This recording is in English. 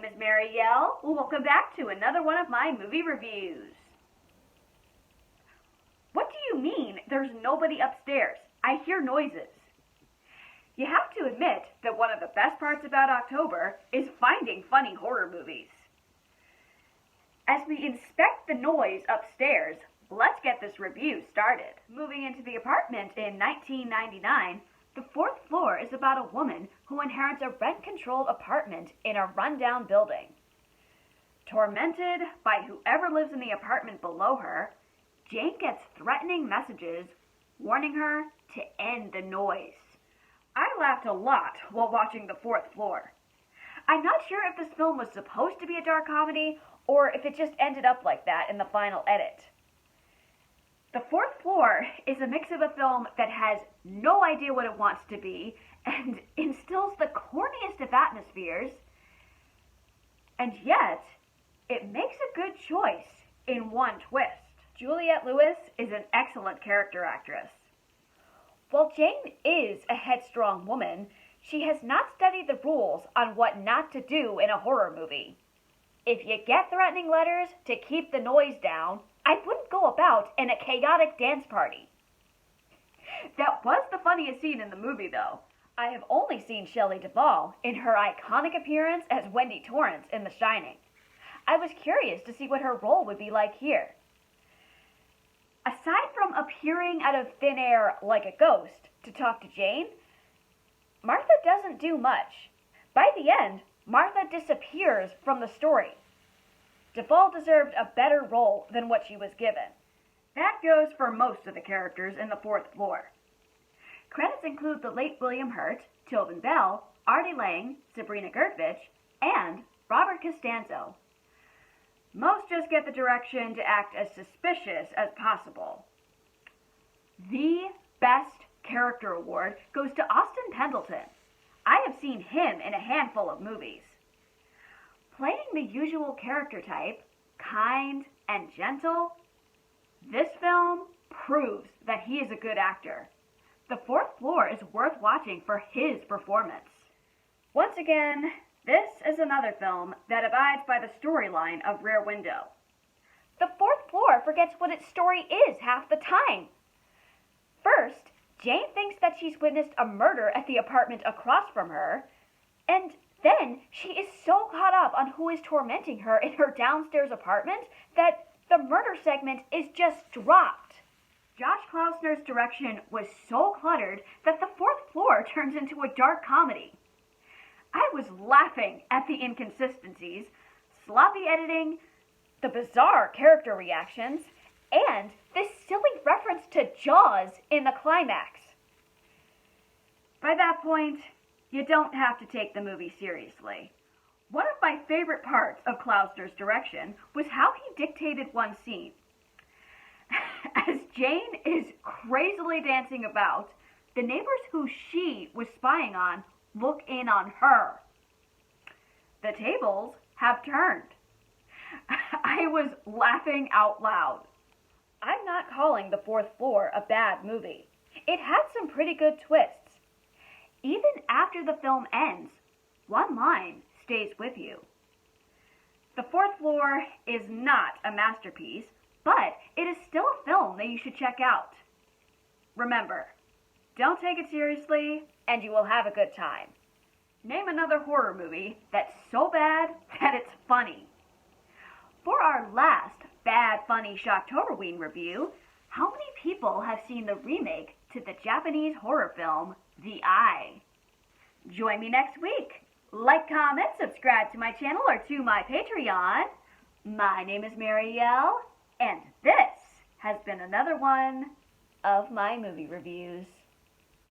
name is Marielle. Welcome back to another one of my movie reviews. What do you mean there's nobody upstairs? I hear noises. You have to admit that one of the best parts about October is finding funny horror movies. As we inspect the noise upstairs, let's get this review started. Moving into the apartment in 1999, the fourth floor is about a woman who inherits a rent-controlled apartment in a rundown building. Tormented by whoever lives in the apartment below her, Jane gets threatening messages warning her to end the noise. I laughed a lot while watching The Fourth Floor. I'm not sure if this film was supposed to be a dark comedy or if it just ended up like that in the final edit. The Fourth Floor is a mix of a film that has no idea what it wants to be and instills the corniest of atmospheres, and yet it makes a good choice in one twist. Juliette Lewis is an excellent character actress. While Jane is a headstrong woman, she has not studied the rules on what not to do in a horror movie. If you get threatening letters to keep the noise down, I wouldn't go about in a chaotic dance party. That was the funniest scene in the movie, though. I have only seen Shelley Duvall in her iconic appearance as Wendy Torrance in The Shining. I was curious to see what her role would be like here. Aside from appearing out of thin air like a ghost to talk to Jane, Martha doesn't do much. By the end, Martha disappears from the story. Duvall deserved a better role than what she was given. That goes for most of the characters in The Fourth Floor. Credits include the late William Hurt, Tilden Bell, Artie Lang, Sabrina Gertvich, and Robert Costanzo. Most just get the direction to act as suspicious as possible. The Best Character Award goes to Austin Pendleton. I have seen him in a handful of movies. Playing the usual character type, kind and gentle, this film proves that he is a good actor. The Fourth Floor is worth watching for his performance. Once again, this is another film that abides by the storyline of Rear Window. The Fourth Floor forgets what its story is half the time. First, Jane thinks that she's witnessed a murder at the apartment across from her, and then she is so caught up on who is tormenting her in her downstairs apartment that the murder segment is just dropped. Josh Klausner's direction was so cluttered that The Fourth Floor turns into a dark comedy. I was laughing at the inconsistencies, sloppy editing, the bizarre character reactions, and this silly reference to Jaws in the climax. By that point, you don't have to take the movie seriously. One of my favorite parts of Klausner's direction was how he dictated one scene. As Jane is crazily dancing about, the neighbors who she was spying on look in on her. The tables have turned. I was laughing out loud. I'm not calling The Fourth Floor a bad movie. It had some pretty good twists. Even after the film ends, one line stays with you. The Fourth Floor is not a masterpiece, but it is still a film that you should check out. Remember, don't take it seriously, and you will have a good time. Name another horror movie that's so bad that it's funny. For our last Bad Funny Shocktoberween review, how many people have seen the remake to the Japanese horror film, The Eye? Join me next week. Like, comment, subscribe to my channel or to my Patreon. My name is Marielle, and this has been another one of my movie reviews.